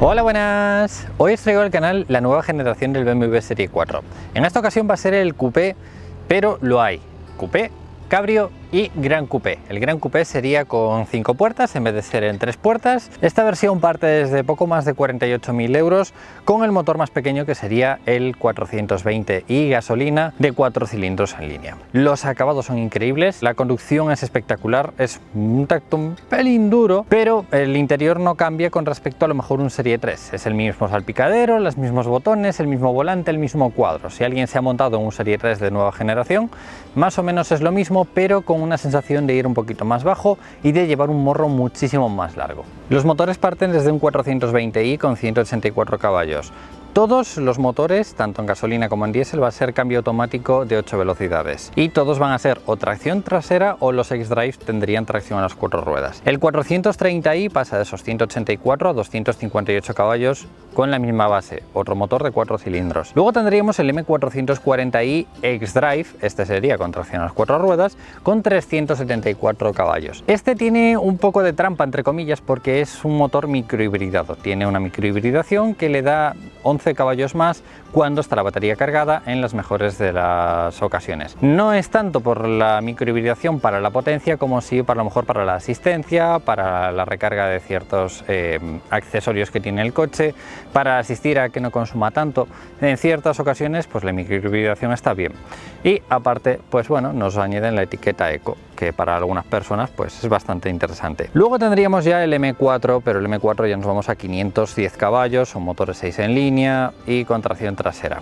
Hola, buenas. Hoy os traigo al canal la nueva generación del BMW Serie 4. En esta ocasión va a ser el Coupé, pero lo hay Coupé, Cabrio y Gran Coupé. El Gran Coupé sería con 5 puertas en vez de ser en 3 puertas. Esta versión parte desde poco más de 48.000 euros con el motor más pequeño, que sería el 420i gasolina de 4 cilindros en línea. Los acabados son increíbles, la conducción es espectacular, es un tacto un pelín duro, pero el interior no cambia con respecto a lo mejor un Serie 3. Es el mismo salpicadero, los mismos botones, el mismo volante, el mismo cuadro. Si alguien se ha montado en un Serie 3 de nueva generación, más o menos es lo mismo, pero con una sensación de ir un poquito más bajo y de llevar un morro muchísimo más largo. Los motores parten desde un 420i con 184 caballos. Todos los motores, tanto en gasolina como en diésel, va a ser cambio automático de 8 velocidades y todos van a ser o tracción trasera o los X-Drive tendrían tracción a las 4 ruedas. El 430i pasa de esos 184 a 258 caballos con la misma base, otro motor de 4 cilindros. Luego tendríamos el M440i X-Drive, este sería con tracción a las 4 ruedas, con 374 caballos. Este tiene un poco de trampa entre comillas porque es un motor microhibridado, tiene una microhibridación que le da 11 caballos más cuando está la batería cargada en las mejores de las ocasiones. No es tanto por la microhibridación para la potencia como sí para lo mejor para la asistencia, para la recarga de ciertos accesorios que tiene el coche, para asistir a que no consuma tanto. En ciertas ocasiones pues la microhibridación está bien y aparte pues bueno, nos añaden la etiqueta Eco, que para algunas personas pues es bastante interesante. Luego tendríamos ya el M4, pero el M4 ya nos vamos a 510 caballos, son motores 6 en línea y con tracción trasera.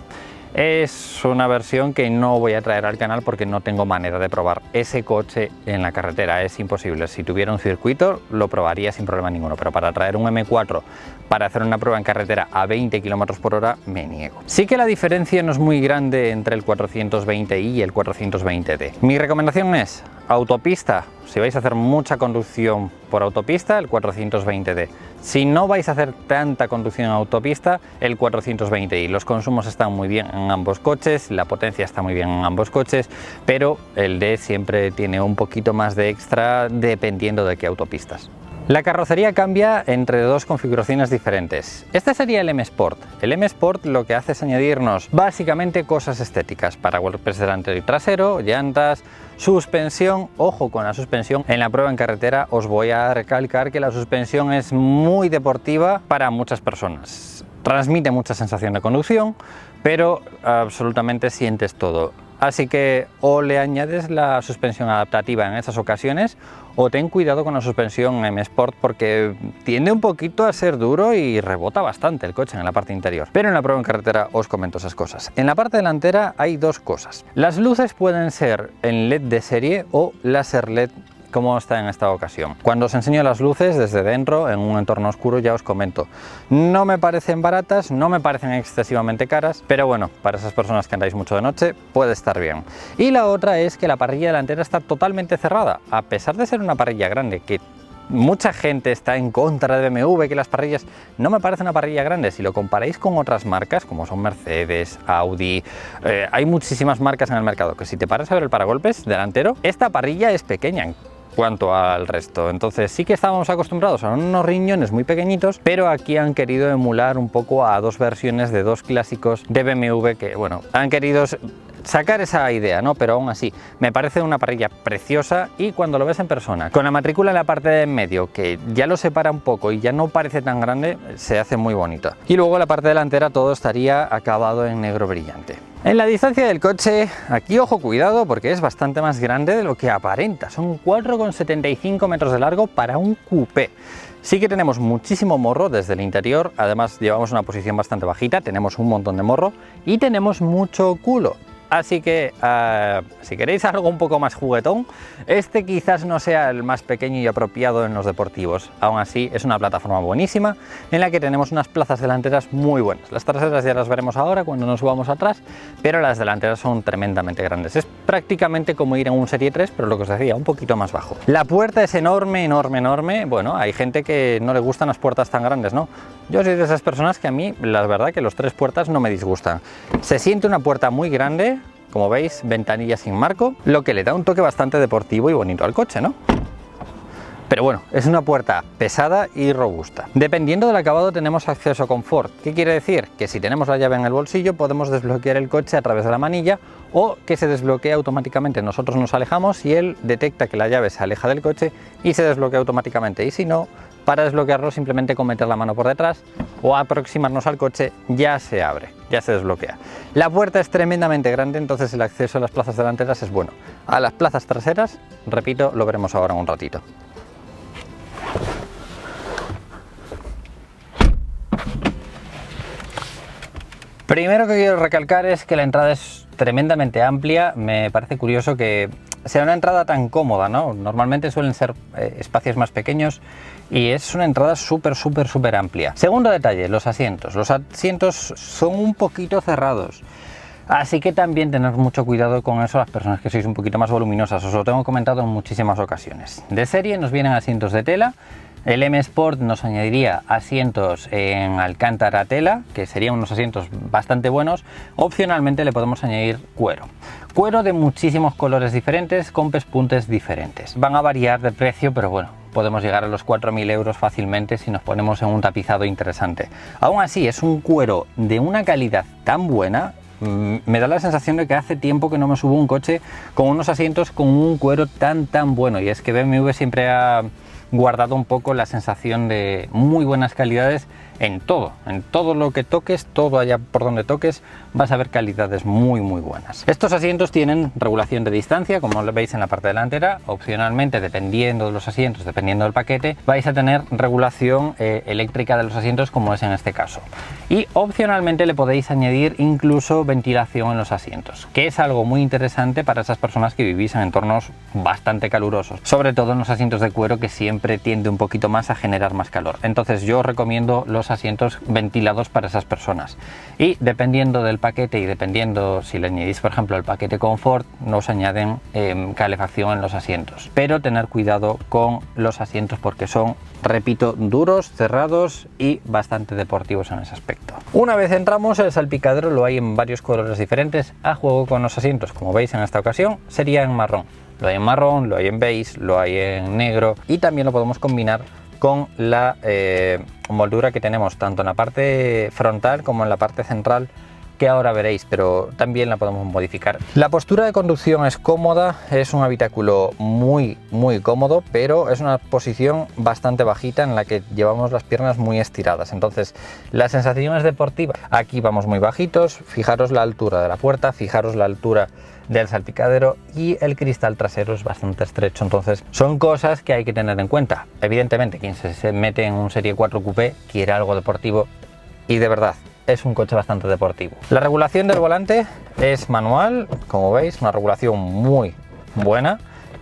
Es una versión que no voy a traer al canal porque no tengo manera de probar ese coche en la carretera, es imposible. Si tuviera un circuito lo probaría sin problema ninguno, pero para traer un M4 para hacer una prueba en carretera a 20 km por hora me niego. Sí que la diferencia no es muy grande entre el 420i y el 420d. Mi recomendación es autopista, si vais a hacer mucha conducción por autopista, el 420d. Si no vais a hacer tanta conducción en autopista, el 420i. Los consumos están muy bien en ambos coches, la potencia está muy bien en ambos coches, pero el D siempre tiene un poquito más de extra dependiendo de qué autopistas. La carrocería cambia entre dos configuraciones diferentes. Este sería el M Sport. El M Sport lo que hace es añadirnos básicamente cosas estéticas, paragolpes delantero y trasero, llantas, suspensión. Ojo con la suspensión, en la prueba en carretera os voy a recalcar que la suspensión es muy deportiva para muchas personas. Transmite mucha sensación de conducción, pero absolutamente sientes todo. Así que o le añades la suspensión adaptativa en esas ocasiones o ten cuidado con la suspensión M Sport porque tiende un poquito a ser duro y rebota bastante el coche en la parte interior. Pero en la prueba en carretera os comento esas cosas. En la parte delantera hay dos cosas. Las luces pueden ser en LED de serie o láser LED, como está en esta ocasión. Cuando os enseño las luces desde dentro en un entorno oscuro ya os comento, no me parecen baratas, no me parecen excesivamente caras, pero bueno, para esas personas que andáis mucho de noche puede estar bien. Y la otra es que la parrilla delantera está totalmente cerrada, a pesar de ser una parrilla grande, que mucha gente está en contra de BMW, que las parrillas no me parece una parrilla grande. Si lo comparáis con otras marcas como son Mercedes, Audi, hay muchísimas marcas en el mercado que si te paras a ver el paragolpes delantero, esta parrilla es pequeña cuanto al resto. Entonces sí que estábamos acostumbrados a unos riñones muy pequeñitos, pero aquí han querido emular un poco a dos versiones de dos clásicos de BMW que, bueno, han querido sacar esa idea, ¿no? Pero aún así, me parece una parrilla preciosa y cuando lo ves en persona, con la matrícula en la parte de en medio, que ya lo separa un poco y ya no parece tan grande, se hace muy bonita. Y luego la parte delantera todo estaría acabado en negro brillante. En la distancia del coche, aquí ojo cuidado porque es bastante más grande de lo que aparenta, son 4,75 metros de largo para un coupé. Sí que tenemos muchísimo morro desde el interior, además llevamos una posición bastante bajita, tenemos un montón de morro y tenemos mucho culo. Así que si queréis algo un poco más juguetón, este quizás no sea el más pequeño y apropiado en los deportivos. Aún así es una plataforma buenísima en la que tenemos unas plazas delanteras muy buenas. Las traseras ya las veremos ahora cuando nos subamos atrás, pero las delanteras son tremendamente grandes. Es prácticamente como ir en un Serie 3, pero lo que os decía, un poquito más bajo. La puerta es enorme, enorme, enorme. Bueno, hay gente que no le gustan las puertas tan grandes, ¿no? Yo soy de esas personas que a mí, la verdad, que los 3 puertas no me disgustan. Se siente una puerta muy grande, como veis, ventanilla sin marco, lo que le da un toque bastante deportivo y bonito al coche, ¿no? Pero bueno, es una puerta pesada y robusta. Dependiendo del acabado tenemos acceso a confort. ¿Qué quiere decir? Que si tenemos la llave en el bolsillo podemos desbloquear el coche a través de la manilla, o que se desbloquea automáticamente. Nosotros nos alejamos y él detecta que la llave se aleja del coche y se desbloquea automáticamente. Y si no, para desbloquearlo simplemente con meter la mano por detrás o aproximarnos al coche ya se abre, ya se desbloquea. La puerta es tremendamente grande, entonces el acceso a las plazas delanteras es bueno. A las plazas traseras, repito, lo veremos ahora en un ratito. Primero que quiero recalcar es que la entrada es tremendamente amplia. Me parece curioso que sea una entrada tan cómoda, ¿no? Normalmente suelen ser espacios más pequeños y es una entrada súper amplia. Segundo detalle, los asientos. Los asientos son un poquito cerrados, así que también tener mucho cuidado con eso las personas que sois un poquito más voluminosas. Os lo tengo comentado en muchísimas ocasiones. De serie nos vienen asientos de tela. El M Sport nos añadiría asientos en alcántara tela, que serían unos asientos bastante buenos. Opcionalmente le podemos añadir cuero. Cuero de muchísimos colores diferentes, con pespuntes diferentes. Van a variar de precio, pero bueno, podemos llegar a los 4.000 euros fácilmente si nos ponemos en un tapizado interesante. Aún así, es un cuero de una calidad tan buena. Me da la sensación de que hace tiempo que no me subo a un coche con unos asientos con un cuero tan bueno. Y es que BMW siempre ha guardado un poco la sensación de muy buenas calidades en todo lo que toques, todo allá por donde toques, vas a ver calidades muy buenas. Estos asientos tienen regulación de distancia, como lo veis en la parte delantera. Opcionalmente, dependiendo de los asientos, dependiendo del paquete, vais a tener regulación eléctrica de los asientos, como es en este caso. Y opcionalmente le podéis añadir incluso ventilación en los asientos, que es algo muy interesante para esas personas que vivís en entornos bastante calurosos, sobre todo en los asientos de cuero, que siempre tiende un poquito más a generar más calor. Entonces yo os recomiendo los asientos ventilados para esas personas, y dependiendo del paquete y dependiendo si le añadís por ejemplo el paquete confort, nos añaden calefacción en los asientos, pero tener cuidado con los asientos porque son, repito, duros, cerrados y bastante deportivos en ese aspecto. Una vez entramos, el salpicadero lo hay en varios colores diferentes, a juego con los asientos. Como veis, en esta ocasión sería en marrón. Lo hay en marrón, lo hay en beige, lo hay en negro, y también lo podemos combinar con la moldura que tenemos tanto en la parte frontal como en la parte central, que ahora veréis, pero también la podemos modificar. La postura de conducción es cómoda, es un habitáculo muy cómodo, pero es una posición bastante bajita en la que llevamos las piernas muy estiradas, entonces la sensación es deportiva. Aquí vamos muy bajitos, fijaros la altura de la puerta, fijaros la altura del salpicadero, y el cristal trasero es bastante estrecho, entonces son cosas que hay que tener en cuenta. Evidentemente quien se mete en un Serie 4 Coupé quiere algo deportivo, y de verdad es un coche bastante deportivo. La regulación del volante es manual, como veis, una regulación muy buena,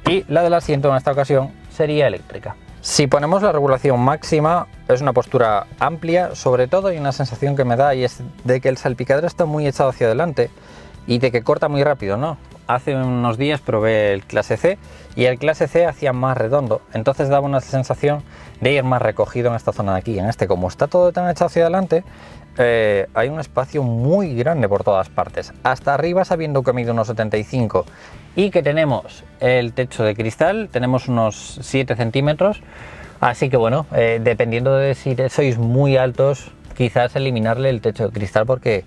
y la del asiento en esta ocasión sería eléctrica. Si ponemos la regulación máxima, es una postura amplia, sobre todo hay una sensación que me da, y es de que el salpicadero está muy echado hacia adelante y de que corta muy rápido, ¿no? Hace unos días probé el clase C y el clase C hacía más redondo, entonces daba una sensación de ir más recogido en esta zona de aquí. En este, como está todo tan echado hacia adelante, hay un espacio muy grande por todas partes, hasta arriba, sabiendo que mide unos 75 y que tenemos el techo de cristal, tenemos unos 7 centímetros, así que bueno, dependiendo de si sois muy altos, quizás eliminarle el techo de cristal, porque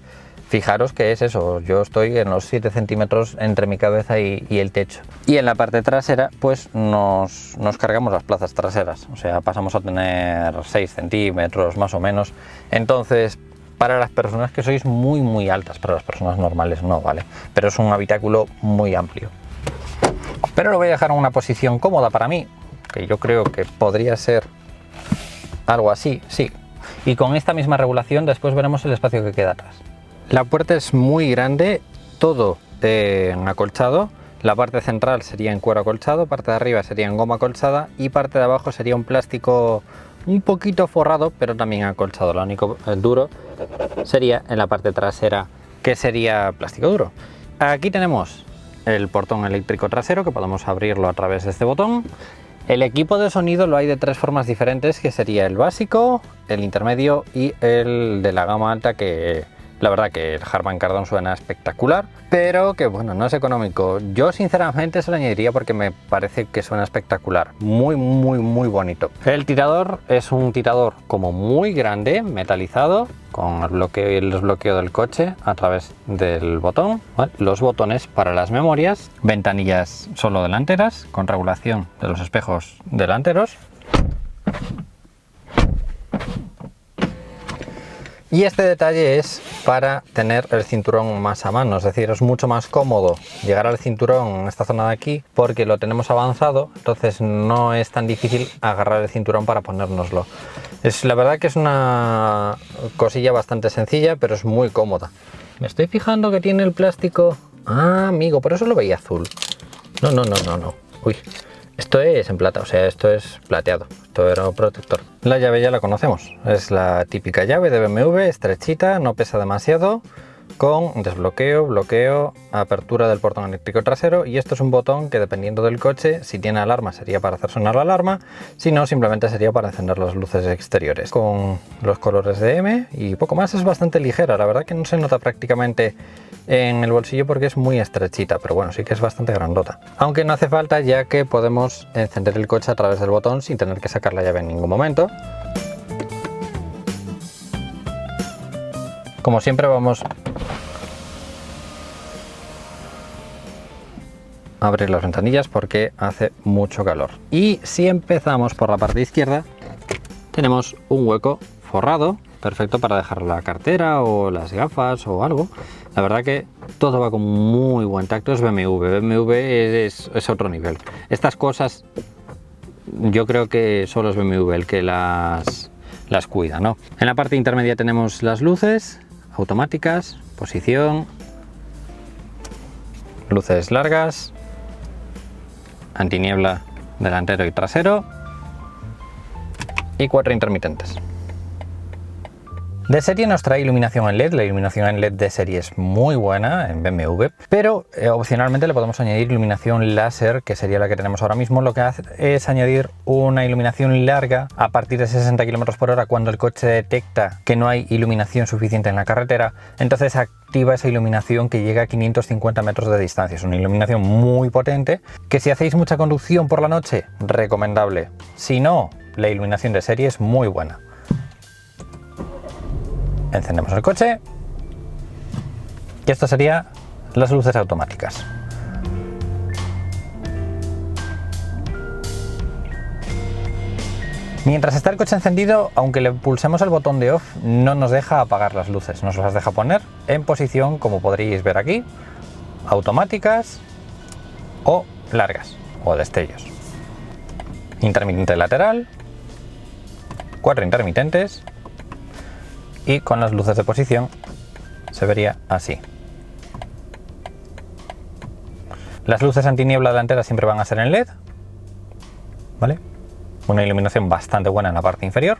fijaros que es eso, yo estoy en los 7 centímetros entre mi cabeza y el techo. Y en la parte trasera pues nos cargamos las plazas traseras, o sea, pasamos a tener 6 centímetros más o menos. Entonces, para las personas que sois muy altas, para las personas normales no, ¿vale? Pero es un habitáculo muy amplio. Pero lo voy a dejar en una posición cómoda para mí, que yo creo que podría ser algo así, sí. Y con esta misma regulación después veremos el espacio que queda atrás. La puerta es muy grande, todo en acolchado. La parte central sería en cuero acolchado, parte de arriba sería en goma acolchada y parte de abajo sería un plástico un poquito forrado, pero también acolchado. Lo único duro sería en la parte trasera, que sería plástico duro. Aquí tenemos el portón eléctrico trasero, que podemos abrirlo a través de este botón. El equipo de sonido lo hay de 3 formas diferentes, que sería el básico, el intermedio y el de la gama alta, que La verdad que el Harman Kardon suena espectacular, pero que bueno, no es económico. Yo sinceramente se lo añadiría porque me parece que suena espectacular, muy bonito. El tirador es un tirador como muy grande, metalizado, con el bloqueo y el desbloqueo del coche a través del botón, ¿vale? Los botones para las memorias, ventanillas solo delanteras con regulación de los espejos delanteros. Y este detalle es para tener el cinturón más a mano, es decir, es mucho más cómodo llegar al cinturón en esta zona de aquí porque lo tenemos avanzado, entonces no es tan difícil agarrar el cinturón para ponérnoslo. La verdad que es una cosilla bastante sencilla, pero es muy cómoda. Me estoy fijando que tiene el plástico... Ah, amigo, por eso lo veía azul. No. Uy. Esto es en plata, o sea, esto es plateado, esto era un protector. La llave ya la conocemos, es la típica llave de BMW, estrechita, no pesa demasiado, con desbloqueo, bloqueo, apertura del portón eléctrico trasero, y esto es un botón que dependiendo del coche, si tiene alarma sería para hacer sonar la alarma, si no simplemente sería para encender las luces exteriores. Con los colores de M y poco más, es bastante ligera, la verdad que no se nota prácticamente en el bolsillo porque es muy estrechita, pero bueno, sí que es bastante grandota. Aunque no hace falta, ya que podemos encender el coche a través del botón sin tener que sacar la llave en ningún momento. Como siempre vamos a abrir las ventanillas porque hace mucho calor. Y si empezamos por la parte izquierda, tenemos un hueco forrado, perfecto para dejar la cartera o las gafas o algo. La verdad que todo va con muy buen tacto, es BMW. BMW es otro nivel. Estas cosas yo creo que solo es BMW el que las cuida, ¿no? En la parte intermedia tenemos las luces automáticas, posición, luces largas, antiniebla delantero y trasero y 4 intermitentes. De serie nos trae iluminación en LED, la iluminación en LED de serie es muy buena en BMW, pero opcionalmente le podemos añadir iluminación láser, que sería la que tenemos ahora mismo. Lo que hace es añadir una iluminación larga a partir de 60 km/h cuando el coche detecta que no hay iluminación suficiente en la carretera, entonces activa esa iluminación que llega a 550 metros de distancia. Es una iluminación muy potente que si hacéis mucha conducción por la noche, recomendable. Si no, la iluminación de serie es muy buena. Encendemos el coche y esto sería las luces automáticas. Mientras está el coche encendido, aunque le pulsemos el botón de off, no nos deja apagar las luces, nos las deja poner en posición, como podréis ver aquí, automáticas o largas o destellos. Intermitente lateral, 4 intermitentes. Y con las luces de posición se vería así. Las luces antiniebla delanteras siempre van a ser en LED, ¿vale? Una iluminación bastante buena en la parte inferior.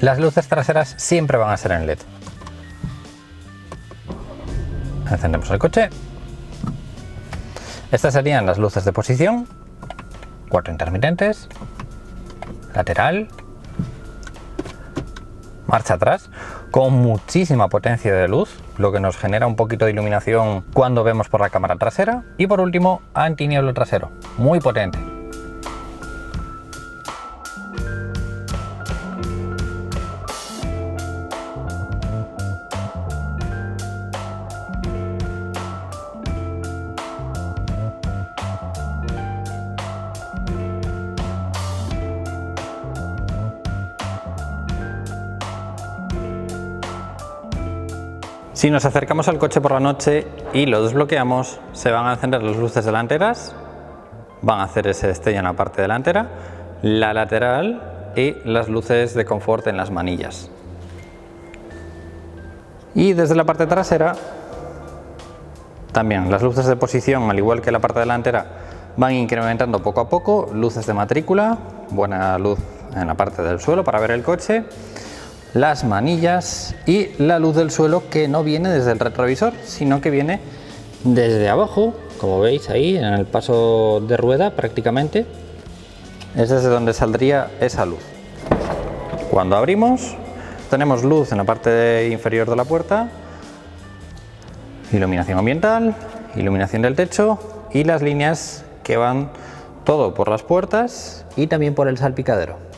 Las luces traseras siempre van a ser en LED. Encendemos el coche. Estas serían las luces de posición, 4 intermitentes, lateral, marcha atrás, con muchísima potencia de luz, lo que nos genera un poquito de iluminación cuando vemos por la cámara trasera. Y por último, antiniebla trasero, muy potente. Si nos acercamos al coche por la noche y lo desbloqueamos, se van a encender las luces delanteras van a hacer ese destello en la parte delantera, la lateral y las luces de confort en las manillas. Y desde la parte trasera también las luces de posición, al igual que la parte delantera, van incrementando poco a poco. Luces de matrícula, buena luz en la parte del suelo para ver el coche, las manillas y la luz del suelo, que no viene desde el retrovisor, sino que viene desde abajo, como veis ahí en el paso de rueda prácticamente. Es desde donde saldría esa luz. Cuando abrimos tenemos luz en la parte inferior de la puerta, iluminación ambiental, iluminación del techo y las líneas que van todo por las puertas y también por el salpicadero.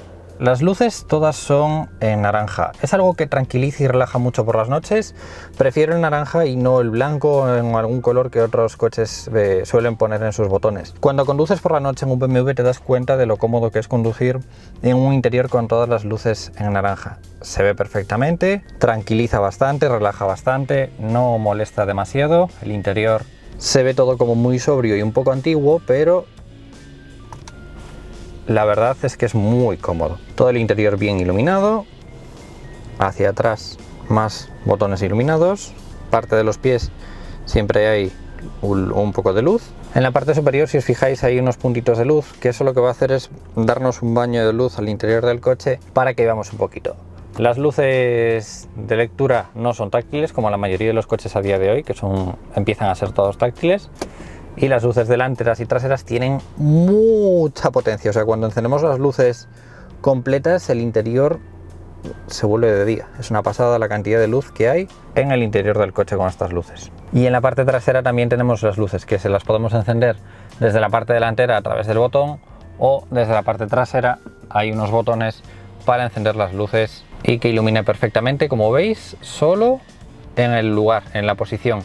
Las luces todas son en naranja. Es algo que tranquiliza y relaja mucho por las noches. Prefiero el naranja y no el blanco o en algún color que otros coches suelen poner en sus botones. Cuando conduces por la noche en un BMW te das cuenta de lo cómodo que es conducir en un interior con todas las luces en naranja. Se ve perfectamente, tranquiliza bastante, relaja bastante, no molesta demasiado. El interior se ve todo como muy sobrio y un poco antiguo, pero la verdad es que es muy cómodo. Todo el interior bien iluminado, hacia atrás más botones iluminados, parte de los pies siempre hay un poco de luz. En la parte superior, si os fijáis, hay unos puntitos de luz, que eso lo que va a hacer es darnos un baño de luz al interior del coche para que veamos un poquito. Las luces de lectura no son táctiles, como la mayoría de los coches a día de hoy, que empiezan a ser todos táctiles. Y las luces delanteras y traseras tienen mucha potencia, o sea, cuando encendemos las luces completas el interior se vuelve de día. Es una pasada la cantidad de luz que hay en el interior del coche con estas luces. Y en la parte trasera también tenemos las luces, que se las podemos encender desde la parte delantera a través del botón, o desde la parte trasera hay unos botones para encender las luces y que ilumine perfectamente, como veis, solo en el lugar, en la posición,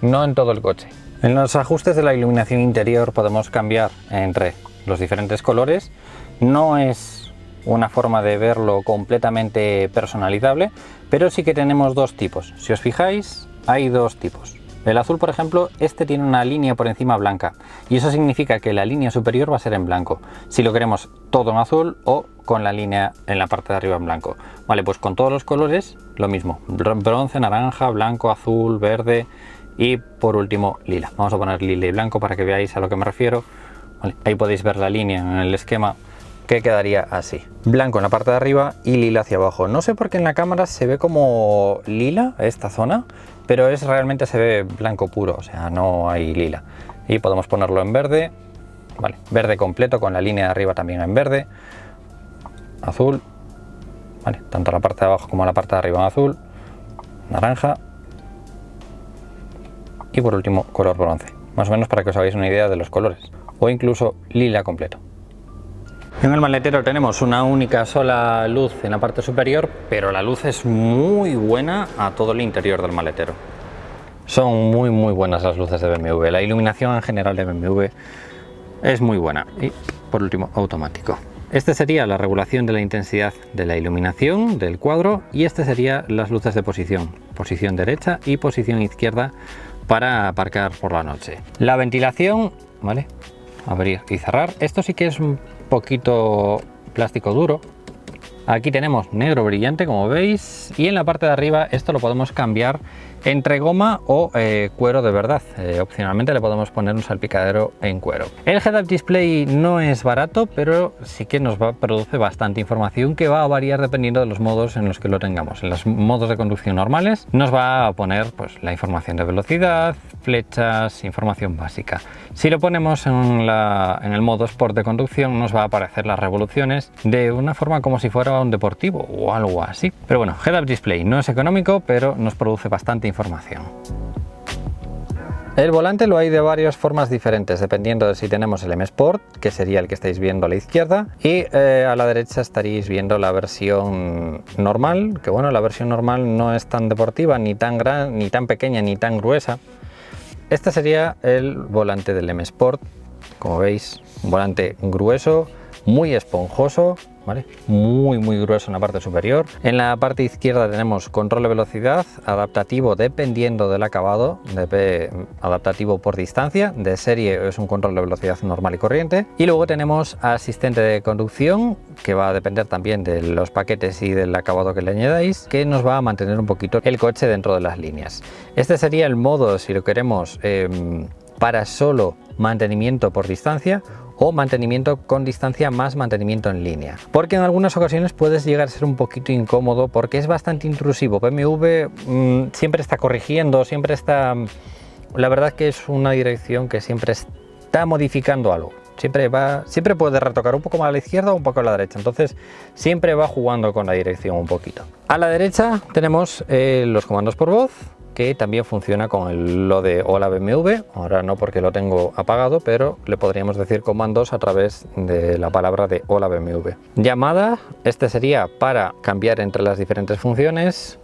no en todo el coche. En los ajustes de la iluminación interior podemos cambiar entre los diferentes colores. No es una forma de verlo completamente personalizable, pero sí que tenemos dos tipos. Si os fijáis, hay dos tipos. El azul, por ejemplo, este tiene una línea por encima blanca y eso significa que la línea superior va a ser en blanco. Si lo queremos todo en azul o con la línea en la parte de arriba en blanco. Vale, pues con todos los colores lo mismo. Bronce, naranja, blanco, azul, verde y por último lila. Vamos a poner lila y blanco para que veáis a lo que me refiero. Vale, ahí podéis ver la línea en el esquema, que quedaría así. Blanco en la parte de arriba y lila hacia abajo. No sé por qué en la cámara se ve como lila esta zona, pero realmente se ve blanco puro, o sea, no hay lila. Y podemos ponerlo en verde, vale, verde completo con la línea de arriba también en verde, azul, vale, tanto la parte de abajo como la parte de arriba en azul, naranja y por último color bronce, más o menos para que os hagáis una idea de los colores, o incluso lila completo. En el maletero tenemos una única sola luz en la parte superior, pero la luz es muy buena a todo el interior del maletero. Son muy buenas las luces de BMW, la iluminación en general de BMW es muy buena. Y por último, automático. Este sería la regulación de la intensidad de la iluminación del cuadro y este sería las luces de posición derecha y posición izquierda para aparcar por la noche. La ventilación, ¿vale? Abrir y cerrar. Esto sí que es un poquito plástico duro. Aquí tenemos negro brillante, como veis, y en la parte de arriba esto lo podemos cambiar entre goma o cuero de verdad. Opcionalmente le podemos poner un salpicadero en cuero. El head-up display no es barato, pero sí que produce bastante información que va a variar dependiendo de los modos en los que lo tengamos. En los modos de conducción normales nos va a poner pues la información de velocidad, flechas, información básica. Si lo ponemos en el modo Sport de conducción nos va a aparecer las revoluciones de una forma como si fuera un deportivo o algo así. Pero bueno, head-up display no es económico, pero nos produce bastante información. El volante lo hay de varias formas diferentes, dependiendo de si tenemos el M Sport, que sería el que estáis viendo a la izquierda, y a la derecha estaréis viendo la versión normal, que bueno, la versión normal no es tan deportiva, ni tan gran, ni tan pequeña, ni tan gruesa. Este sería el volante del M Sport, como veis, un volante grueso, muy esponjoso, ¿vale? Muy grueso en la parte superior. En la parte izquierda tenemos control de velocidad, adaptativo dependiendo del acabado, adaptativo por distancia, de serie es un control de velocidad normal y corriente. Y luego tenemos asistente de conducción, que va a depender también de los paquetes y del acabado que le añadáis, que nos va a mantener un poquito el coche dentro de las líneas. Este sería el modo si lo queremos para solo mantenimiento por distancia, o mantenimiento con distancia más mantenimiento en línea, porque en algunas ocasiones puedes llegar a ser un poquito incómodo porque es bastante intrusivo. BMW siempre está corrigiendo, siempre está, la verdad que es una dirección que siempre está modificando algo, siempre puede retocar un poco más a la izquierda o un poco a la derecha, entonces siempre va jugando con la dirección un poquito. A la derecha tenemos los comandos por voz, que también funciona con lo de Hola BMW, ahora no porque lo tengo apagado, pero le podríamos decir comandos a través de la palabra de Hola BMW. Llamada, este sería para cambiar entre las diferentes funciones,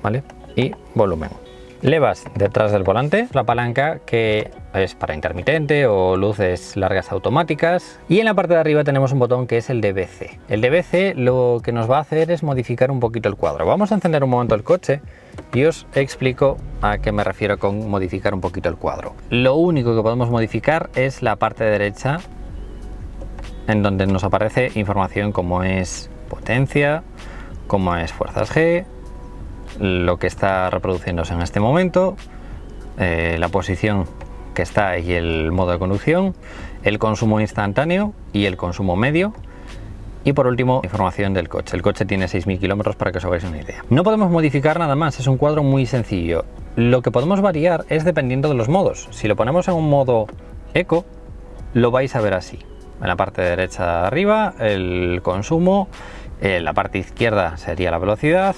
¿vale? Y volumen. Levas detrás del volante, la palanca que es para intermitente o luces largas automáticas, y en la parte de arriba tenemos un botón que es el DBC. El DBC lo que nos va a hacer es modificar un poquito el cuadro. Vamos a encender un momento el coche y os explico a qué me refiero con modificar un poquito el cuadro. Lo único que podemos modificar es la parte derecha, en donde nos aparece información como es potencia, como es fuerzas G, lo que está reproduciéndose en este momento, la posición que está y el modo de conducción, el consumo instantáneo y el consumo medio. Y por último, información del coche. El coche tiene 6.000 kilómetros para que os hagáis una idea. No podemos modificar nada más, es un cuadro muy sencillo. Lo que podemos variar es dependiendo de los modos. Si lo ponemos en un modo eco, lo vais a ver así. En la parte derecha de arriba, el consumo, en la parte izquierda sería la velocidad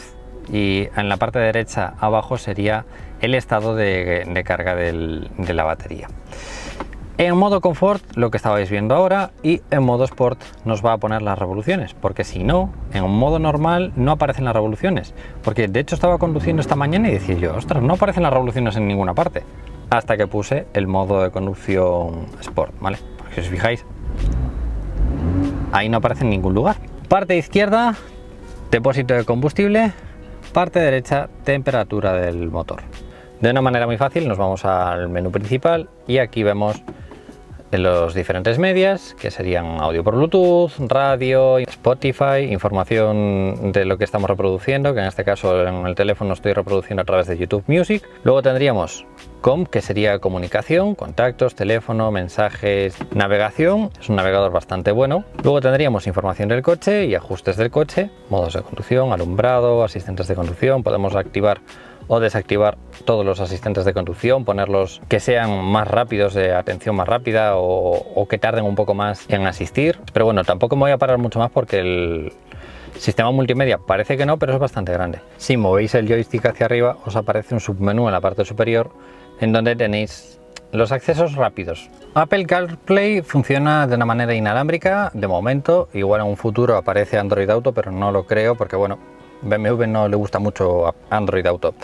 y en la parte derecha abajo sería el estado de carga de la batería. En modo confort, lo que estabais viendo ahora, y en modo sport nos va a poner las revoluciones, porque si no, en un modo normal no aparecen las revoluciones, porque de hecho estaba conduciendo esta mañana y decía yo, ostras, no aparecen las revoluciones en ninguna parte, hasta que puse el modo de conducción sport, ¿vale? Porque si os fijáis, ahí no aparece en ningún lugar. Parte izquierda, depósito de combustible, parte derecha, temperatura del motor. De una manera muy fácil nos vamos al menú principal y aquí vemos los diferentes medias, que serían audio por Bluetooth, radio, Spotify, información de lo que estamos reproduciendo, que en este caso en el teléfono estoy reproduciendo a través de YouTube Music. Luego tendríamos COM, que sería comunicación, contactos, teléfono, mensajes, navegación, es un navegador bastante bueno. Luego tendríamos información del coche y ajustes del coche, modos de conducción, alumbrado, asistentes de conducción, podemos activar o desactivar todos los asistentes de conducción, ponerlos que sean más rápidos, de atención más rápida o que tarden un poco más en asistir. Pero bueno, tampoco me voy a parar mucho más porque el sistema multimedia parece que no, pero es bastante grande. Si movéis el joystick hacia arriba os aparece un submenú en la parte superior en donde tenéis los accesos rápidos. Apple CarPlay funciona de una manera inalámbrica de momento, igual en un futuro aparece Android Auto, pero no lo creo porque bueno, BMW no le gusta mucho Android Auto.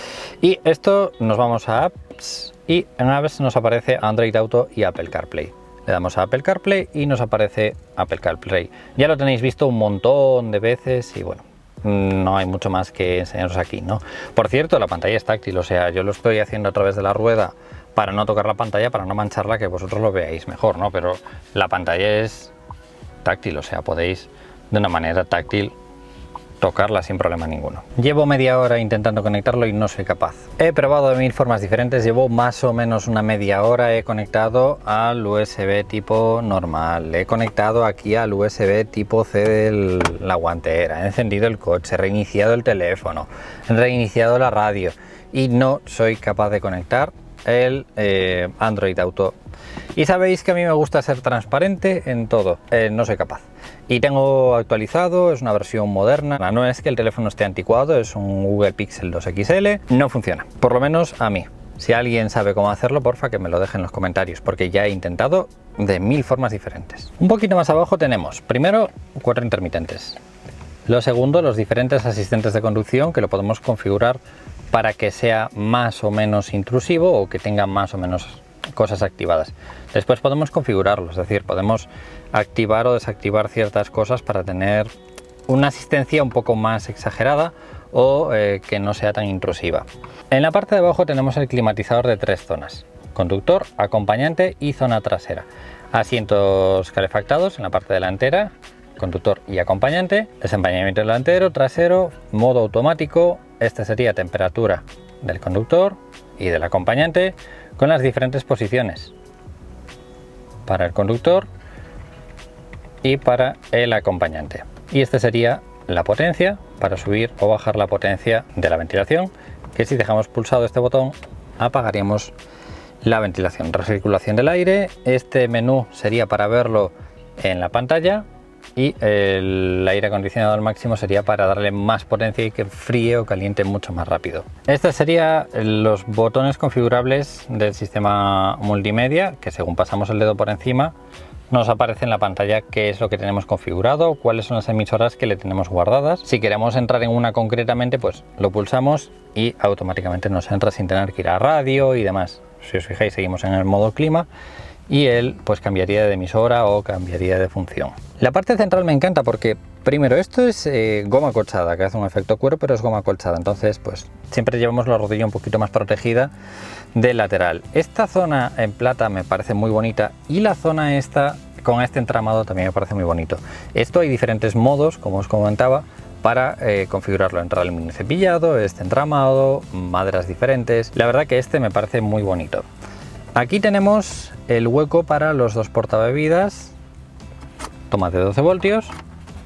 Y esto nos vamos a Apps y en Apps nos aparece Android Auto y Apple CarPlay. Le damos a Apple CarPlay y nos aparece Apple CarPlay. Ya lo tenéis visto un montón de veces y bueno, no hay mucho más que enseñaros aquí, ¿no? Por cierto, la pantalla es táctil, o sea, yo lo estoy haciendo a través de la rueda para no tocar la pantalla, para no mancharla, que vosotros lo veáis mejor, ¿no? Pero la pantalla es táctil, o sea, podéis de una manera táctil tocarla sin problema ninguno. Llevo media hora intentando conectarlo y no soy capaz. He probado de 1000 formas diferentes, llevo más o menos una media hora, he conectado al USB tipo normal, he conectado aquí al USB tipo C de la guantera, he encendido el coche, he reiniciado el teléfono, he reiniciado la radio y no soy capaz de conectar el Android Auto. Y sabéis que a mí me gusta ser transparente en todo, no soy capaz. Y tengo actualizado, es una versión moderna, no es que el teléfono esté anticuado, es un Google Pixel 2 XL, no funciona, por lo menos a mí. Si alguien sabe cómo hacerlo, porfa que me lo deje en los comentarios, porque ya he intentado de 1000 formas diferentes. Un poquito más abajo tenemos, primero, 4 intermitentes. Lo segundo, los diferentes asistentes de conducción que lo podemos configurar para que sea más o menos intrusivo o que tenga más o menos cosas activadas. Después podemos configurarlo, es decir, podemos activar o desactivar ciertas cosas para tener una asistencia un poco más exagerada o que no sea tan intrusiva. En la parte de abajo tenemos el climatizador de 3 zonas: conductor, acompañante y zona trasera. Asientos calefactados en la parte delantera, conductor y acompañante, desempeñamiento delantero, trasero, modo automático. Este sería temperatura del conductor y del acompañante con las diferentes posiciones para el conductor y para el acompañante. Y este sería la potencia para subir o bajar la potencia de la ventilación, que si dejamos pulsado este botón apagaríamos la ventilación. Recirculación del aire, este menú sería para verlo en la pantalla, y el aire acondicionado al máximo sería para darle más potencia y que fríe o caliente mucho más rápido. Estos serían los botones configurables del sistema multimedia, que según pasamos el dedo por encima nos aparece en la pantalla qué es lo que tenemos configurado, cuáles son las emisoras que le tenemos guardadas. Si queremos entrar en una concretamente, pues lo pulsamos y automáticamente nos entra sin tener que ir a radio y demás. Si os fijáis, seguimos en el modo clima y él pues cambiaría de emisora o cambiaría de función. La parte central me encanta porque primero esto es goma acolchada, que hace un efecto cuero, pero es goma acolchada, entonces pues siempre llevamos la rodilla un poquito más protegida del lateral. Esta zona en plata me parece muy bonita y la zona esta con este entramado también me parece muy bonito. Esto hay diferentes modos, como os comentaba, para configurarlo: entrar el mini cepillado, este entramado, maderas diferentes. La verdad que este me parece muy bonito. Aquí tenemos el hueco para los 2 portabebidas, toma de 12 voltios.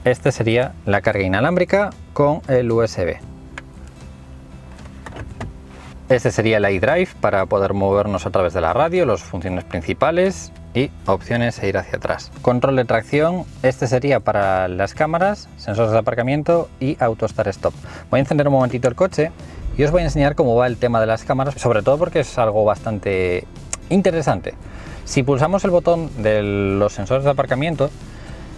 Este sería la carga inalámbrica con el USB. Este sería el iDrive para poder movernos a través de la radio, las funciones principales y opciones e ir hacia atrás. Control de tracción, este sería para las cámaras, sensores de aparcamiento y auto start stop. Voy a encender un momentito el coche y os voy a enseñar cómo va el tema de las cámaras, sobre todo porque es algo bastante interesante. Si pulsamos el botón de los sensores de aparcamiento,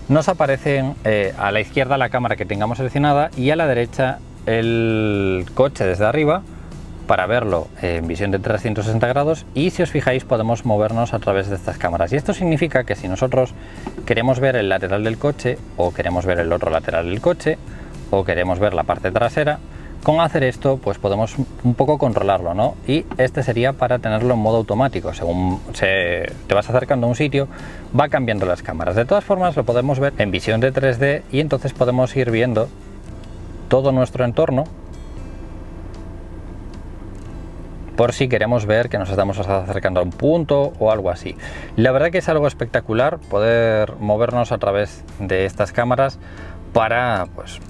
nos aparecen a la izquierda la cámara que tengamos seleccionada y a la derecha el coche desde arriba para verlo en visión de 360 grados, y si os fijáis podemos movernos a través de estas cámaras. Y esto significa que si nosotros queremos ver el lateral del coche, o queremos ver el otro lateral del coche, o queremos ver la parte trasera, con hacer esto pues podemos un poco controlarlo, ¿no? Y este sería para tenerlo en modo automático. Según te vas acercando a un sitio, va cambiando las cámaras. De todas formas lo podemos ver en visión de 3D y entonces podemos ir viendo todo nuestro entorno por si queremos ver que nos estamos acercando a un punto o algo así. La verdad que es algo espectacular poder movernos a través de estas cámaras para pues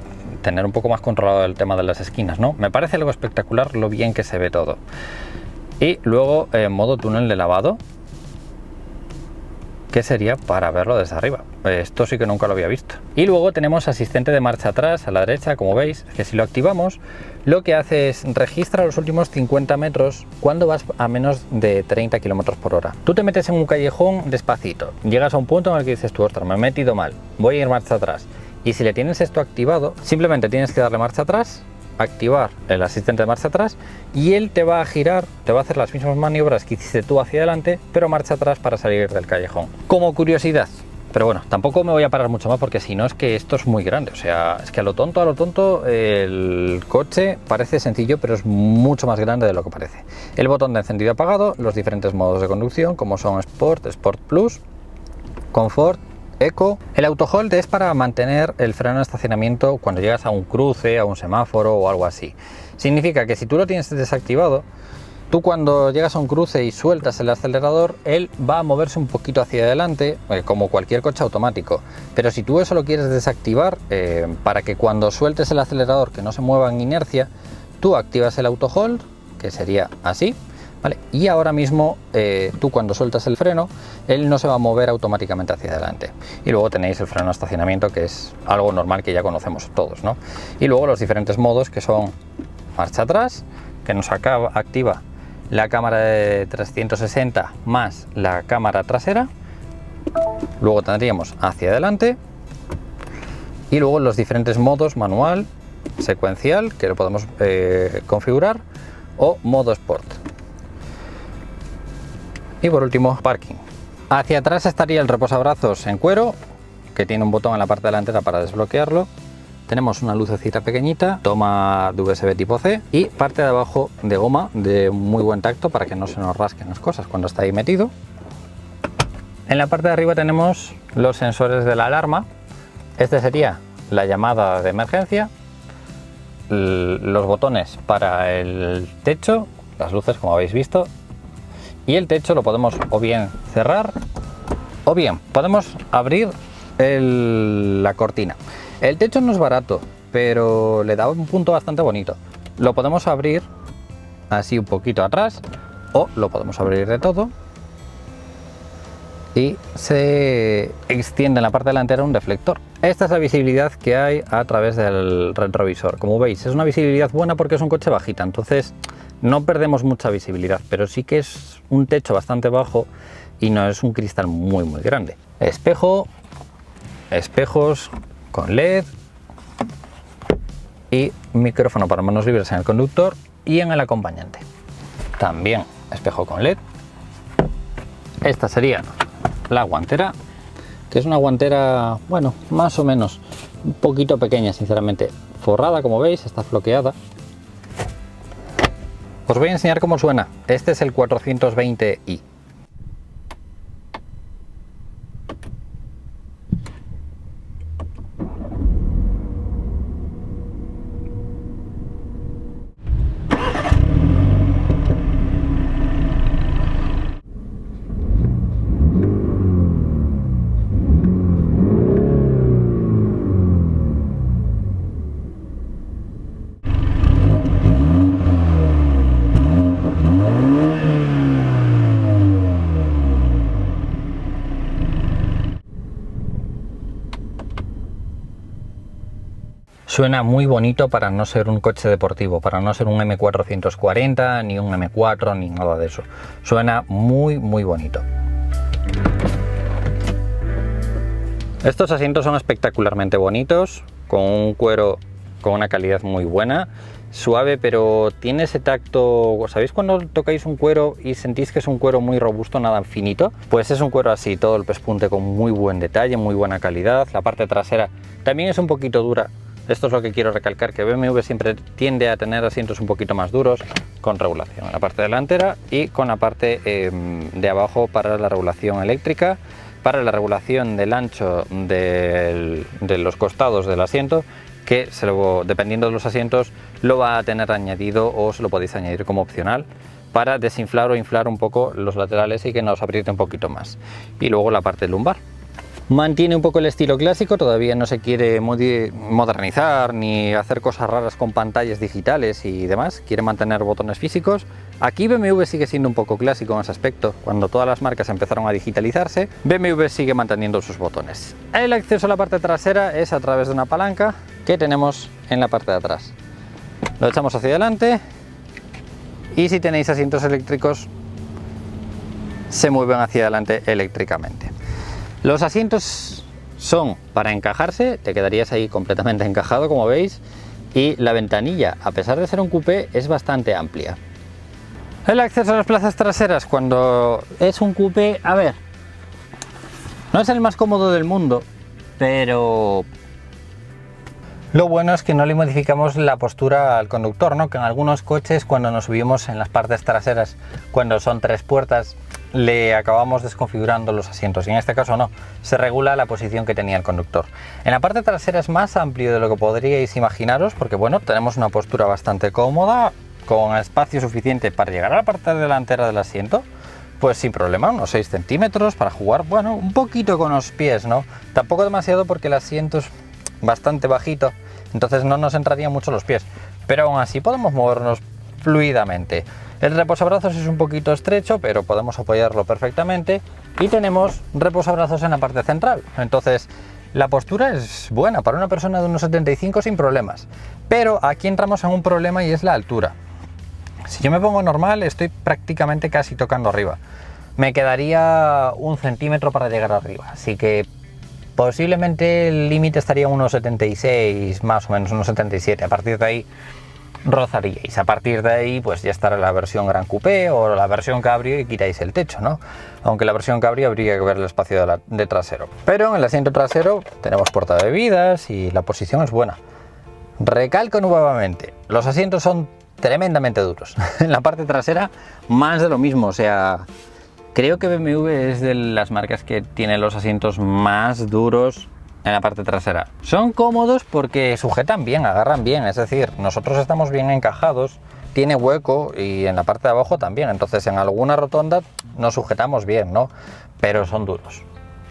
tener un poco más controlado el tema de las esquinas, ¿no? Me parece algo espectacular lo bien que se ve todo. Y luego en modo túnel de lavado, que sería para verlo desde arriba. Esto sí que nunca lo había visto. Y luego tenemos asistente de marcha atrás a la derecha, como veis, que si lo activamos, lo que hace es registra los últimos 50 metros cuando vas a menos de 30 km por hora. Tú te metes en un callejón despacito, llegas a un punto en el que dices tú, ostras, me he metido mal, voy a ir marcha atrás. Y si le tienes esto activado, simplemente tienes que darle marcha atrás, activar el asistente de marcha atrás, y él te va a girar, te va a hacer las mismas maniobras que hiciste tú hacia adelante, pero marcha atrás para salir del callejón. Como curiosidad, pero bueno, tampoco me voy a parar mucho más porque si no es que esto es muy grande. O sea, es que a lo tonto el coche parece sencillo, pero es mucho más grande de lo que parece. El botón de encendido y apagado, los diferentes modos de conducción como son Sport, Sport Plus, Comfort, Eco. El auto hold es para mantener el freno de estacionamiento cuando llegas a un cruce, a un semáforo o algo así. Significa que si tú lo tienes desactivado, tú cuando llegas a un cruce y sueltas el acelerador, él va a moverse un poquito hacia adelante, como cualquier coche automático. Pero si tú eso lo quieres desactivar, para que cuando sueltes el acelerador que no se mueva en inercia, tú activas el auto hold, que sería así. ¿Vale? Y ahora mismo tú cuando sueltas el freno, él no se va a mover automáticamente hacia adelante. Y luego tenéis el freno de estacionamiento, que es algo normal que ya conocemos todos, ¿no? Y luego los diferentes modos, que son marcha atrás, que nos activa la cámara de 360 más la cámara trasera. Luego tendríamos hacia adelante. Y luego los diferentes modos: manual, secuencial, que lo podemos configurar, o modo sport. Y por último, parking. Hacia atrás estaría el reposabrazos en cuero, que tiene un botón en la parte delantera para desbloquearlo. Tenemos una lucecita pequeñita, toma de USB tipo C y parte de abajo de goma de muy buen tacto para que no se nos rasquen las cosas cuando está ahí metido. En la parte de arriba tenemos los sensores de la alarma. Este sería la llamada de emergencia, los botones para el techo, las luces como habéis visto, y el techo lo podemos o bien cerrar o bien podemos abrir la cortina. El techo no es barato, pero le da un punto bastante bonito. Lo podemos abrir así un poquito atrás o lo podemos abrir de todo y se extiende en la parte delantera un deflector. Esta es la visibilidad que hay a través del retrovisor. Como veis, es una visibilidad buena porque es un coche bajita, entonces no perdemos mucha visibilidad, pero sí que es un techo bastante bajo y no es un cristal muy grande. Espejo, espejos con LED y micrófono para manos libres en el conductor y en el acompañante. También espejo con LED. Esta sería la guantera, que es una guantera, bueno, más o menos un poquito pequeña, sinceramente, forrada, como veis, está floqueada. Os voy a enseñar cómo suena. Este es el 420i. Suena muy bonito para no ser un coche deportivo, para no ser un M440, ni un M4, ni nada de eso. Suena muy bonito. Estos asientos son espectacularmente bonitos, con un cuero con una calidad muy buena, suave, pero tiene ese tacto. ¿Sabéis cuando tocáis un cuero y sentís que es un cuero muy robusto, nada finito? Pues es un cuero así, todo el pespunte con muy buen detalle, muy buena calidad. La parte trasera también es un poquito dura. Esto es lo que quiero recalcar, que BMW siempre tiende a tener asientos un poquito más duros, con regulación en la parte delantera y con la parte de abajo para la regulación eléctrica, para la regulación del ancho de los costados del asiento, que dependiendo de los asientos lo va a tener añadido o se lo podéis añadir como opcional para desinflar o inflar un poco los laterales y que nos apriete un poquito más. Y luego la parte lumbar. Mantiene un poco el estilo clásico, todavía no se quiere modernizar ni hacer cosas raras con pantallas digitales y demás, quiere mantener botones físicos. Aquí BMW sigue siendo un poco clásico en ese aspecto. Cuando todas las marcas empezaron a digitalizarse, BMW sigue manteniendo sus botones. El acceso a la parte trasera es a través de una palanca que tenemos en la parte de atrás. Lo echamos hacia adelante y si tenéis asientos eléctricos se mueven hacia adelante eléctricamente. Los asientos son para encajarse, te quedarías ahí completamente encajado, como veis, y la ventanilla, a pesar de ser un coupé, es bastante amplia. El acceso a las plazas traseras cuando es un coupé, a ver, no es el más cómodo del mundo, pero lo bueno es que no le modificamos la postura al conductor, ¿no? Que en algunos coches, cuando nos subimos en las partes traseras, cuando son 3 puertas, le acabamos desconfigurando los asientos, y en este caso no, se regula la posición que tenía el conductor. En la parte trasera es más amplio de lo que podríais imaginaros, porque bueno, tenemos una postura bastante cómoda, con espacio suficiente para llegar a la parte delantera del asiento, pues sin problema, unos 6 centímetros para jugar, bueno, un poquito con los pies, ¿no? Tampoco demasiado porque el asiento es bastante bajito, entonces no nos entrarían mucho los pies, pero aún así podemos movernos fluidamente. El reposabrazos es un poquito estrecho, pero podemos apoyarlo perfectamente y tenemos reposabrazos en la parte central, entonces la postura es buena para una persona de unos 75 sin problemas. Pero aquí entramos en un problema y es la altura. Si yo me pongo normal, estoy prácticamente casi tocando arriba, me quedaría 1 centímetro para llegar arriba, así que posiblemente el límite estaría en unos 76, más o menos unos 77. A partir de ahí rozaríais. A partir de ahí pues ya estará la versión Gran Coupé o la versión Cabrio y quitáis el techo, ¿no? Aunque la versión Cabrio habría que ver el espacio de trasero. Pero en el asiento trasero tenemos portabebidas y la posición es buena. Recalco nuevamente, los asientos son tremendamente duros. En la parte trasera más de lo mismo, o sea, creo que BMW es de las marcas que tiene los asientos más duros en la parte trasera. Son cómodos porque sujetan bien, agarran bien, es decir, nosotros estamos bien encajados, tiene hueco y en la parte de abajo también, entonces en alguna rotonda nos sujetamos bien, ¿no? Pero son duros.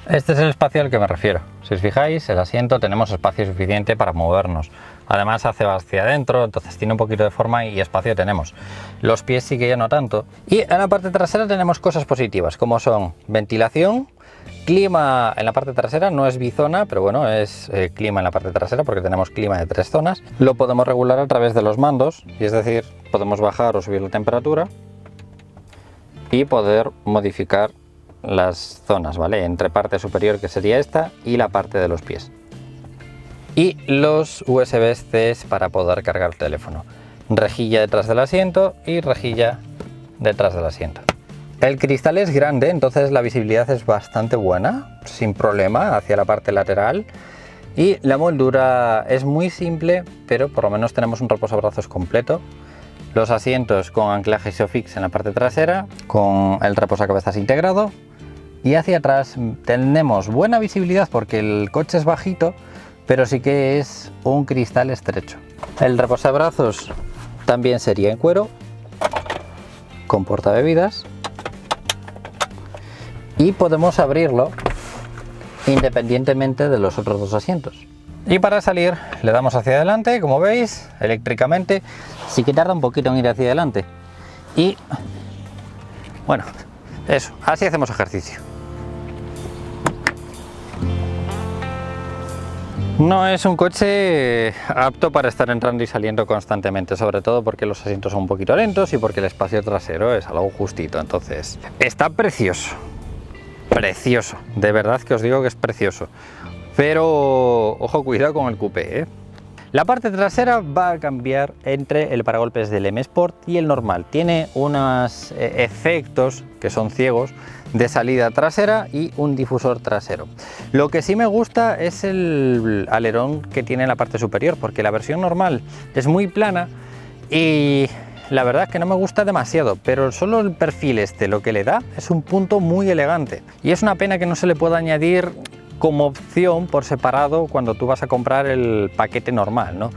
Este es el espacio al que me refiero. Si os fijáis, el asiento tenemos espacio suficiente para movernos. Además hace hacia adentro, entonces tiene un poquito de forma y espacio tenemos. Los pies sí que ya no tanto. Y en la parte trasera tenemos cosas positivas, como son ventilación, clima en la parte trasera, no es bizona, pero bueno, es clima en la parte trasera porque tenemos clima de 3 zonas. Lo podemos regular a través de los mandos, y es decir, podemos bajar o subir la temperatura y poder modificar las zonas, ¿vale? Entre parte superior, que sería esta, y la parte de los pies. Y los USB-C para poder cargar el teléfono. Rejilla detrás del asiento y rejilla detrás del asiento. El cristal es grande, entonces la visibilidad es bastante buena, sin problema, hacia la parte lateral. Y la moldura es muy simple, pero por lo menos tenemos un reposabrazos completo. Los asientos con anclaje Isofix en la parte trasera, con el reposacabezas integrado. Y hacia atrás tenemos buena visibilidad porque el coche es bajito, pero sí que es un cristal estrecho. El reposabrazos también sería en cuero, con portabebidas. Y podemos abrirlo independientemente de los otros dos asientos. Y para salir le damos hacia adelante, como veis, eléctricamente. Sí que tarda un poquito en ir hacia adelante. Y bueno, eso, así hacemos ejercicio. No es un coche apto para estar entrando y saliendo constantemente, sobre todo porque los asientos son un poquito lentos y porque el espacio trasero es algo justito. Entonces, está precioso, precioso, de verdad que os digo que es precioso. Pero ojo, cuidado con el coupé, ¿eh? La parte trasera va a cambiar entre el paragolpes del M Sport y el normal. Tiene unos efectos que son ciegos de salida trasera y un difusor trasero. Lo que sí me gusta es el alerón que tiene en la parte superior, porque la versión normal es muy plana y la verdad es que no me gusta demasiado, pero solo el perfil este lo que le da es un punto muy elegante. Y es una pena que no se le pueda añadir como opción por separado cuando tú vas a comprar el paquete normal, ¿no?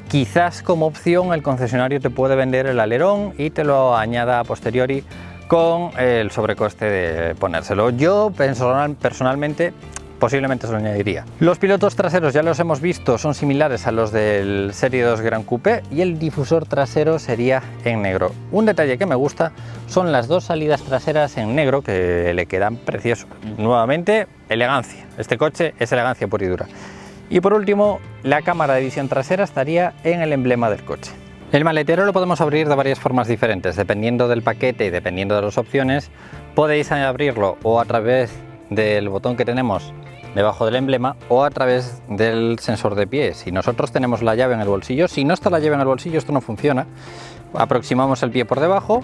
Quizás como opción el concesionario te puede vender el alerón y te lo añada a posteriori con el sobrecoste de ponérselo. Yo personalmente posiblemente se lo añadiría. Los pilotos traseros ya los hemos visto, son similares a los del Serie 2 Gran Coupé y el difusor trasero sería en negro. Un detalle que me gusta son las dos salidas traseras en negro que le quedan preciosos. Nuevamente, elegancia. Este coche es elegancia pura y dura. Y por último, la cámara de visión trasera estaría en el emblema del coche. El maletero lo podemos abrir de varias formas diferentes, dependiendo del paquete y dependiendo de las opciones. Podéis abrirlo o a través del botón que tenemos debajo del emblema o a través del sensor de pie. Si nosotros tenemos la llave en el bolsillo, si no está la llave en el bolsillo, esto no funciona. Aproximamos el pie por debajo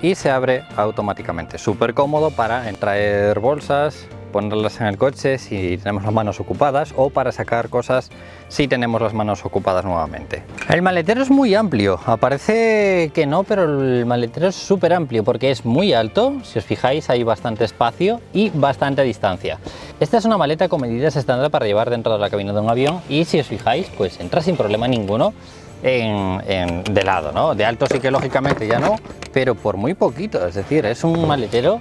y se abre automáticamente. Súper cómodo para traer bolsas, ponerlas en el coche si tenemos las manos ocupadas o para sacar cosas si tenemos las manos ocupadas nuevamente. El maletero es muy amplio, parece que no, pero el maletero es súper amplio porque es muy alto. Si os fijáis, hay bastante espacio y bastante distancia. Esta es una maleta con medidas estándar para llevar dentro de la cabina de un avión y si os fijáis, pues entra sin problema ninguno de lado, ¿no? De alto sí que lógicamente ya no, pero por muy poquito, es decir, es un maletero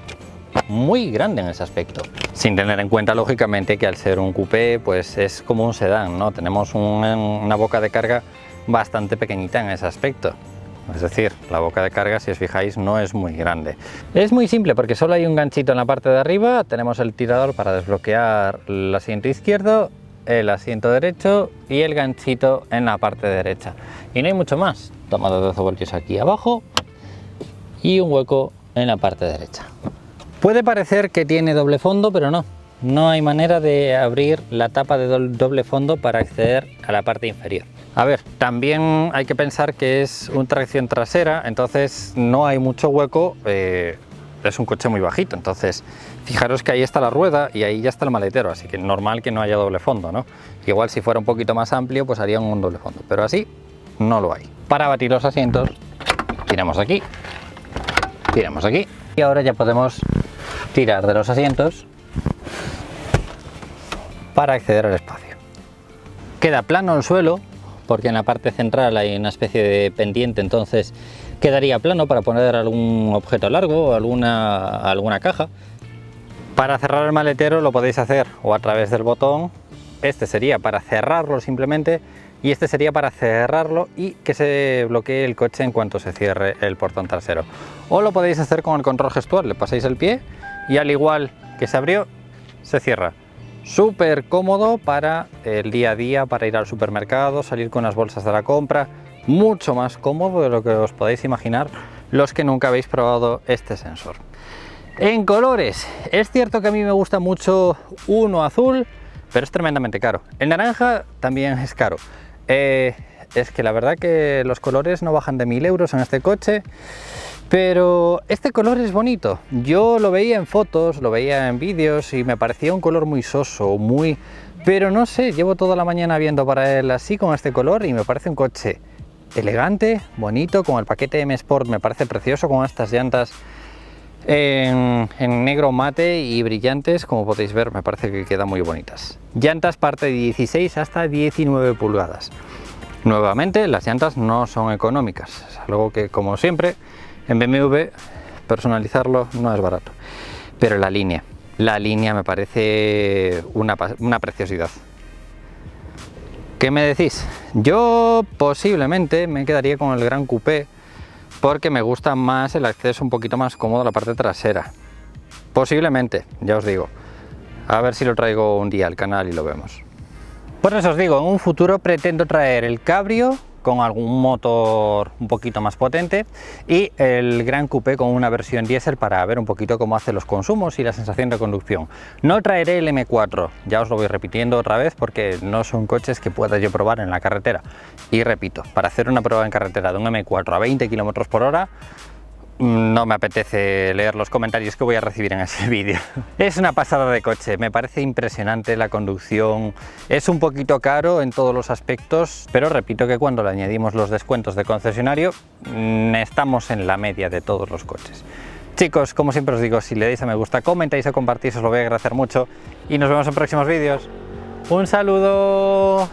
muy grande en ese aspecto, sin tener en cuenta lógicamente que al ser un coupé pues es como un sedán, ¿no? Tenemos una boca de carga bastante pequeñita en ese aspecto, es decir, la boca de carga, si os fijáis, no es muy grande. Es muy simple porque solo hay un ganchito en la parte de arriba, tenemos el tirador para desbloquear el asiento izquierdo, el asiento derecho y el ganchito en la parte derecha, y no hay mucho más. Toma de 12 voltios aquí abajo y un hueco en la parte derecha. Puede parecer que tiene doble fondo, pero no hay manera de abrir la tapa de doble fondo para acceder a la parte inferior. A ver, también hay que pensar que es un tracción trasera, entonces no hay mucho hueco, es un coche muy bajito, entonces fijaros que ahí está la rueda y ahí ya está el maletero, así que normal que no haya doble fondo, ¿no? Igual si fuera un poquito más amplio, pues harían un doble fondo, pero así no lo hay. Para batir los asientos, tiramos aquí y ahora ya podemos tirar de los asientos para acceder al espacio. Queda plano el suelo, porque en la parte central hay una especie de pendiente, entonces quedaría plano para poner algún objeto largo o alguna caja. Para cerrar el maletero lo podéis hacer o a través del botón, este sería para cerrarlo simplemente y este sería para cerrarlo y que se bloquee el coche en cuanto se cierre el portón trasero. O lo podéis hacer con el control gestual, le pasáis el pie y al igual que se abrió, se cierra. Súper cómodo para el día a día, para ir al supermercado, salir con las bolsas de la compra, mucho más cómodo de lo que os podéis imaginar los que nunca habéis probado este sensor. En colores, es cierto que a mí me gusta mucho uno azul, pero es tremendamente caro. El naranja también es caro. Es que la verdad que los colores no bajan de 1000 euros en este coche. Pero este color es bonito, yo lo veía en fotos, lo veía en vídeos y me parecía un color muy soso, pero no sé, llevo toda la mañana viendo para él así con este color y me parece un coche elegante, bonito, con el paquete M Sport me parece precioso, con estas llantas en negro mate y brillantes, como podéis ver me parece que quedan muy bonitas. Llantas parte de 16 hasta 19 pulgadas. Nuevamente las llantas no son económicas, es algo que como siempre en BMW personalizarlo no es barato, pero la línea me parece una preciosidad. ¿Qué me decís? Yo posiblemente me quedaría con el Gran Coupé porque me gusta más el acceso un poquito más cómodo a la parte trasera. Posiblemente, ya os digo, a ver si lo traigo un día al canal y lo vemos. Por eso os digo, en un futuro pretendo traer el Cabrio con algún motor un poquito más potente y el Gran Coupé con una versión diésel para ver un poquito cómo hace los consumos y la sensación de conducción. No traeré el M4, ya os lo voy repitiendo otra vez porque no son coches que pueda yo probar en la carretera. Y repito, para hacer una prueba en carretera de un M4 a 20 km por hora, no me apetece leer los comentarios que voy a recibir en ese vídeo. Es una pasada de coche, me parece impresionante la conducción, es un poquito caro en todos los aspectos, pero repito que cuando le añadimos los descuentos de concesionario, estamos en la media de todos los coches. Chicos, como siempre os digo, si le dais a me gusta, comentáis o compartís, os lo voy a agradecer mucho y nos vemos en próximos vídeos. ¡Un saludo!